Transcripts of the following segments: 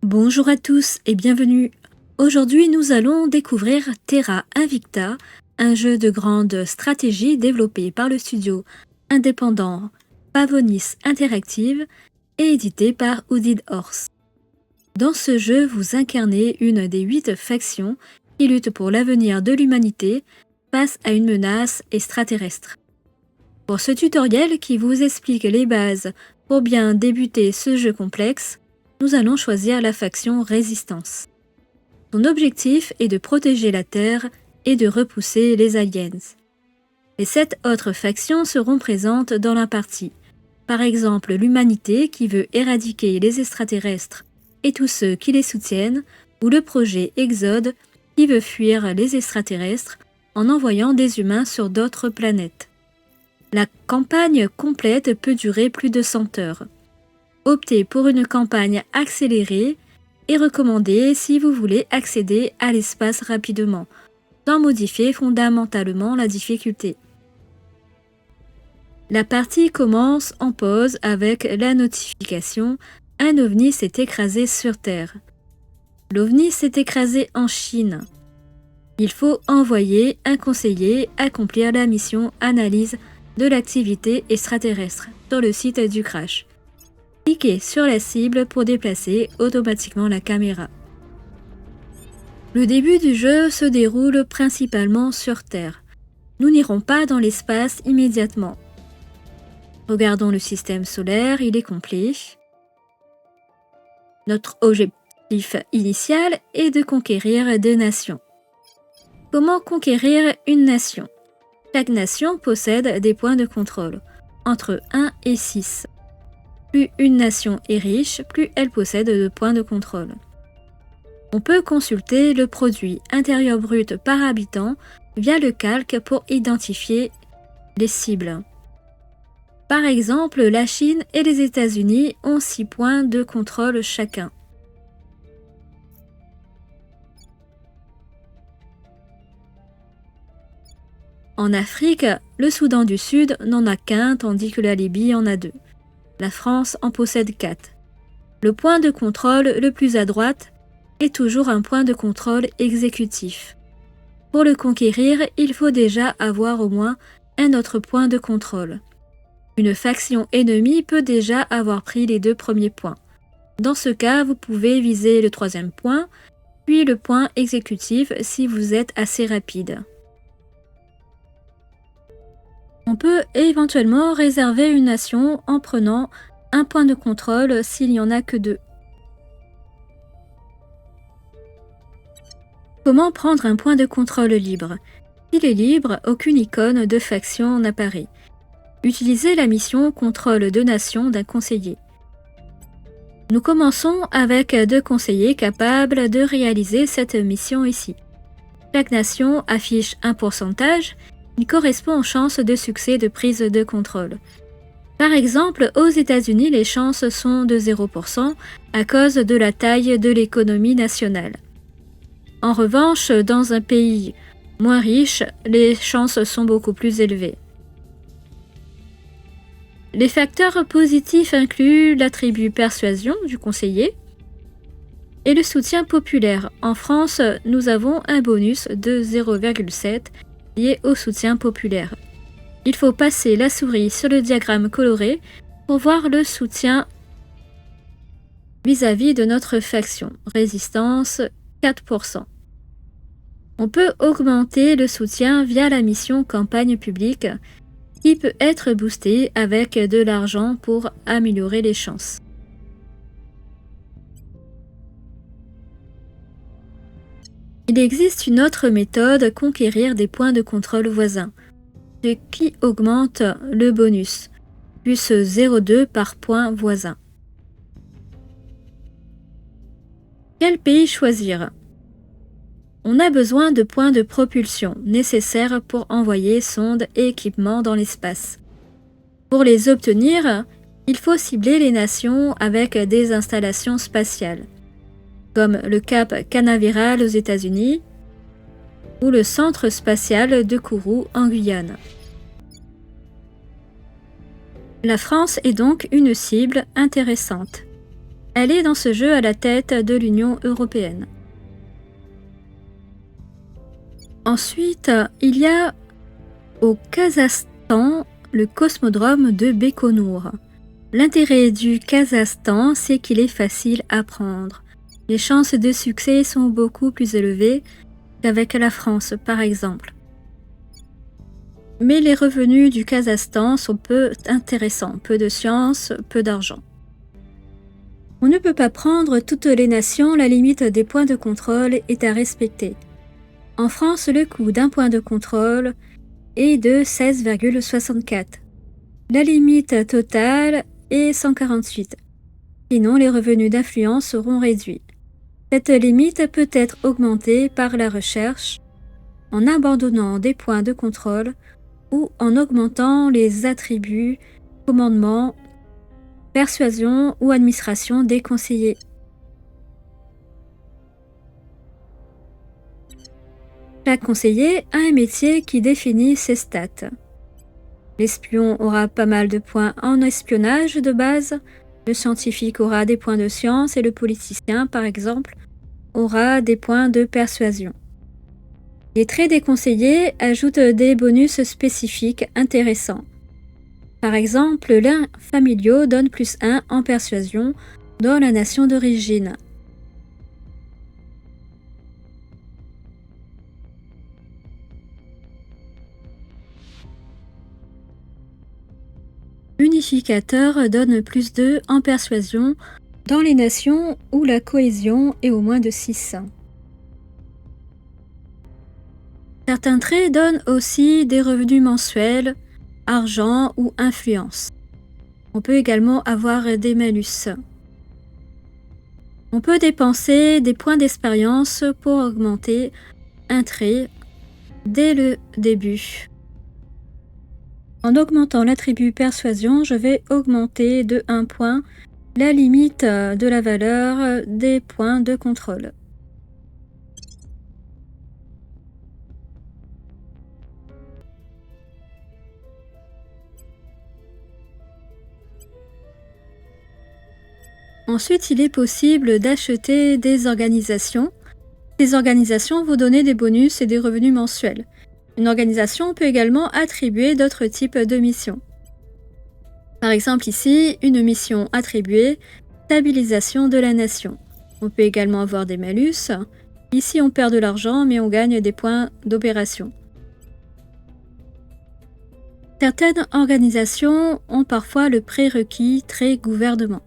Bonjour à tous et bienvenue. Aujourd'hui, nous allons découvrir Terra Invicta, un jeu de grande stratégie développé par le studio indépendant Pavonis Interactive et édité par Hooded Horse. Dans ce jeu, vous incarnez une des 8 factions qui luttent pour l'avenir de l'humanité face à une menace extraterrestre. Pour ce tutoriel qui vous explique les bases pour bien débuter ce jeu complexe, nous allons choisir la faction Résistance. Son objectif est de protéger la Terre et de repousser les aliens. Les 7 autres factions seront présentes dans la partie. Par exemple, l'humanité qui veut éradiquer les extraterrestres et tous ceux qui les soutiennent, ou le projet Exode qui veut fuir les extraterrestres en envoyant des humains sur d'autres planètes. La campagne complète peut durer plus de 100 heures. Optez pour une campagne accélérée et recommandée si vous voulez accéder à l'espace rapidement, sans modifier fondamentalement la difficulté. La partie commence en pause avec la notification « Un ovni s'est écrasé sur Terre ». L'ovni s'est écrasé en Chine. Il faut envoyer un conseiller accomplir la mission analyse de l'activité extraterrestre sur le site du crash. Cliquez sur la cible pour déplacer automatiquement la caméra. Le début du jeu se déroule principalement sur Terre. Nous n'irons pas dans l'espace immédiatement. Regardons le système solaire, il est complet. Notre objectif initial est de conquérir des nations. Comment conquérir une nation ? Chaque nation possède des points de contrôle, entre 1 et 6. Plus une nation est riche, plus elle possède de points de contrôle. On peut consulter le produit intérieur brut par habitant via le calque pour identifier les cibles. Par exemple, la Chine et les États-Unis ont 6 points de contrôle chacun. En Afrique, le Soudan du Sud n'en a qu'un tandis que la Libye en a 2. La France en possède 4. Le point de contrôle le plus à droite est toujours un point de contrôle exécutif. Pour le conquérir, il faut déjà avoir au moins un autre point de contrôle. Une faction ennemie peut déjà avoir pris les 2 premiers points. Dans ce cas, vous pouvez viser le 3e point, puis le point exécutif si vous êtes assez rapide. On peut éventuellement réserver une nation en prenant un point de contrôle s'il n'y en a que 2. Comment prendre un point de contrôle libre ? S'il est libre, aucune icône de faction n'apparaît. Utilisez la mission Contrôle de nation d'un conseiller. Nous commençons avec 2 conseillers capables de réaliser cette mission ici. Chaque nation affiche un pourcentage qui correspond aux chances de succès de prise de contrôle. Par exemple, aux États-Unis, les chances sont de 0% à cause de la taille de l'économie nationale. En revanche, dans un pays moins riche, les chances sont beaucoup plus élevées. Les facteurs positifs incluent l'attribut persuasion du conseiller et le soutien populaire. En France, nous avons un bonus de 0,7 lié au soutien populaire. Il faut passer la souris sur le diagramme coloré pour voir le soutien vis-à-vis de notre faction. Résistance 4%. On peut augmenter le soutien via la mission campagne publique qui peut être boostée avec de l'argent pour améliorer les chances. Il existe une autre méthode, conquérir des points de contrôle voisins, ce qui augmente le bonus, plus 0,2 par point voisin. Quel pays choisir ? On a besoin de points de propulsion nécessaires pour envoyer sondes et équipements dans l'espace. Pour les obtenir, il faut cibler les nations avec des installations spatiales, comme le Cap Canaveral aux États-Unis ou le Centre spatial de Kourou en Guyane. La France est donc une cible intéressante. Elle est dans ce jeu à la tête de l'Union européenne. Ensuite, il y a au Kazakhstan le cosmodrome de Baïkonour. L'intérêt du Kazakhstan, c'est qu'il est facile à prendre. Les chances de succès sont beaucoup plus élevées qu'avec la France, par exemple. Mais les revenus du Kazakhstan sont peu intéressants, peu de science, peu d'argent. On ne peut pas prendre toutes les nations, la limite des points de contrôle est à respecter. En France, le coût d'un point de contrôle est de 16,64. La limite totale est 148. Sinon, les revenus d'influence seront réduits. Cette limite peut être augmentée par la recherche, en abandonnant des points de contrôle ou en augmentant les attributs, commandement, persuasion ou administration des conseillers. Chaque conseiller a un métier qui définit ses stats. L'espion aura pas mal de points en espionnage de base, le scientifique aura des points de science et le politicien, par exemple, aura des points de persuasion. Les traits des conseillers ajoutent des bonus spécifiques intéressants. Par exemple, l'un familiaux donne +1 en persuasion dans la nation d'origine. L'unificateur donne +2 en persuasion dans les nations où la cohésion est au moins de 6. Certains traits donnent aussi des revenus mensuels, argent ou influence. On peut également avoir des malus. On peut dépenser des points d'expérience pour augmenter un trait dès le début. En augmentant l'attribut persuasion, je vais augmenter de 1 point la limite de la valeur des points de contrôle. Ensuite, il est possible d'acheter des organisations. Ces organisations vont donner des bonus et des revenus mensuels. Une organisation peut également attribuer d'autres types de missions. Par exemple ici, une mission attribuée, stabilisation de la nation. On peut également avoir des malus. Ici, on perd de l'argent, mais on gagne des points d'opération. Certaines organisations ont parfois le prérequis trait gouvernement.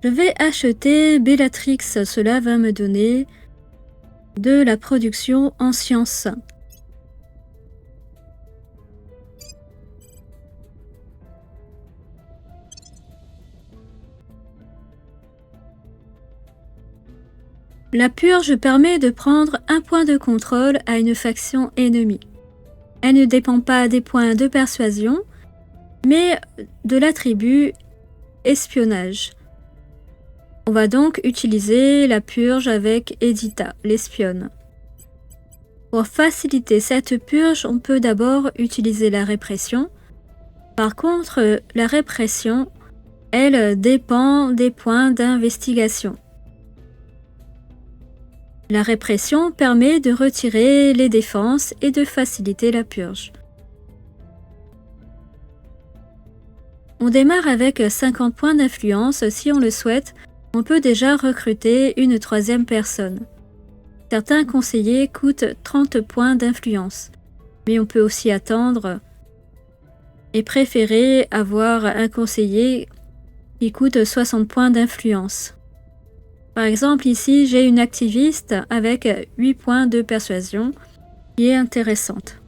Je vais acheter Bellatrix, cela va me donner de la production en sciences. La purge permet de prendre un point de contrôle à une faction ennemie. Elle ne dépend pas des points de persuasion, mais de l'attribut espionnage. On va donc utiliser la purge avec Edita, l'espionne. Pour faciliter cette purge, on peut d'abord utiliser la répression. Par contre, la répression, elle dépend des points d'investigation. La répression permet de retirer les défenses et de faciliter la purge. On démarre avec 50 points d'influence. Si on le souhaite, on peut déjà recruter une troisième personne. Certains conseillers coûtent 30 points d'influence, mais on peut aussi attendre et préférer avoir un conseiller qui coûte 60 points d'influence. Par exemple, ici, j'ai une activiste avec 8 points de persuasion qui est intéressante.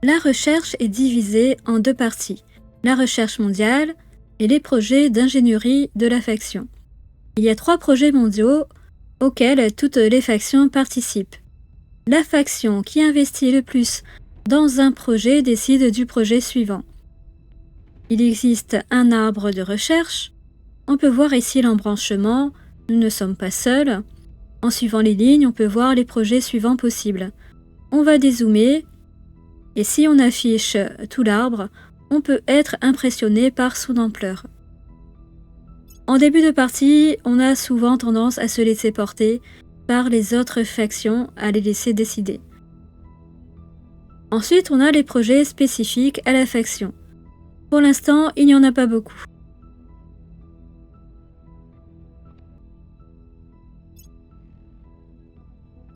La recherche est divisée en 2 parties, la recherche mondiale et les projets d'ingénierie de la faction. Il y a 3 projets mondiaux auxquels toutes les factions participent. La faction qui investit le plus dans un projet décide du projet suivant. Il existe un arbre de recherche. On peut voir ici l'embranchement, nous ne sommes pas seuls. En suivant les lignes, on peut voir les projets suivants possibles. On va dézoomer Et si on affiche tout l'arbre, on peut être impressionné par son ampleur. En début de partie, on a souvent tendance à se laisser porter par les autres factions, à les laisser décider. Ensuite, on a les projets spécifiques à la faction. Pour l'instant, il n'y en a pas beaucoup.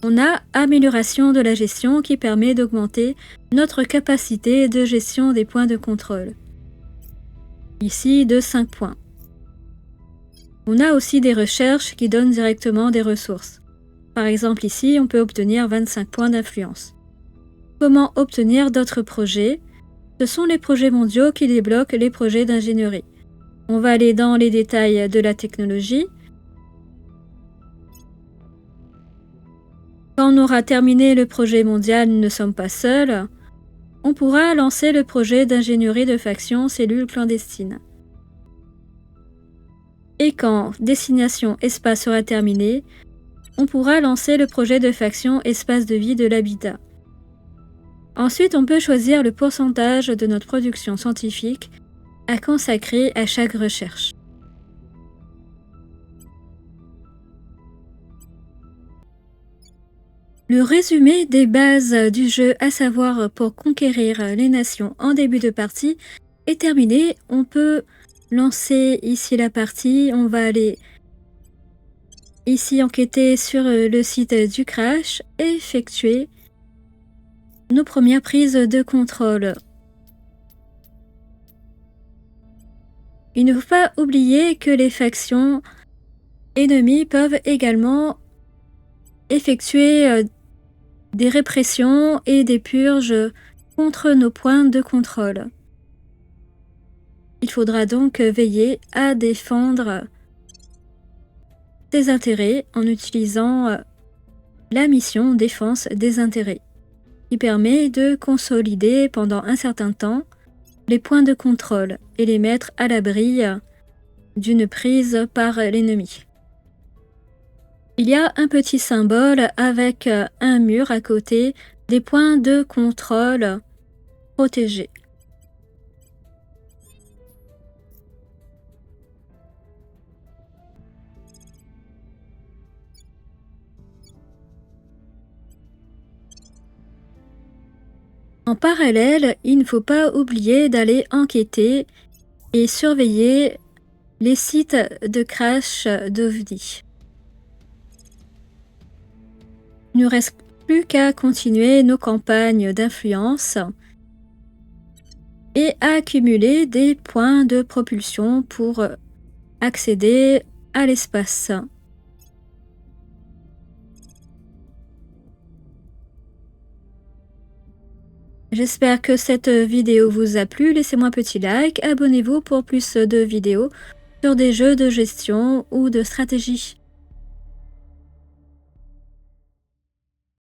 On a amélioration de la gestion qui permet d'augmenter notre capacité de gestion des points de contrôle. Ici, de 5 points. On a aussi des recherches qui donnent directement des ressources. Par exemple ici, on peut obtenir 25 points d'influence. Comment obtenir d'autres projets? Ce sont les projets mondiaux qui débloquent les projets d'ingénierie. On va aller dans les détails de la technologie. Quand on aura terminé le projet mondial Nous ne sommes pas seuls, on pourra lancer le projet d'ingénierie de faction cellules clandestines. Et quand Destination Espace sera terminé, on pourra lancer le projet de faction Espace de vie de l'habitat. Ensuite, on peut choisir le pourcentage de notre production scientifique à consacrer à chaque recherche. Le résumé des bases du jeu, à savoir pour conquérir les nations en début de partie, est terminé. On peut lancer ici la partie. On va aller ici enquêter sur le site du crash et effectuer nos premières prises de contrôle. Il ne faut pas oublier que les factions ennemies peuvent également effectuer des répressions et des purges contre nos points de contrôle. Il faudra donc veiller à défendre ses intérêts en utilisant la mission défense des intérêts, qui permet de consolider pendant un certain temps les points de contrôle et les mettre à l'abri d'une prise par l'ennemi. Il y a un petit symbole avec un mur à côté des points de contrôle protégés. En parallèle, il ne faut pas oublier d'aller enquêter et surveiller les sites de crash d'OVNI. Il ne reste plus qu'à continuer nos campagnes d'influence et à accumuler des points de propulsion pour accéder à l'espace. J'espère que cette vidéo vous a plu. Laissez-moi un petit like, abonnez-vous pour plus de vidéos sur des jeux de gestion ou de stratégie.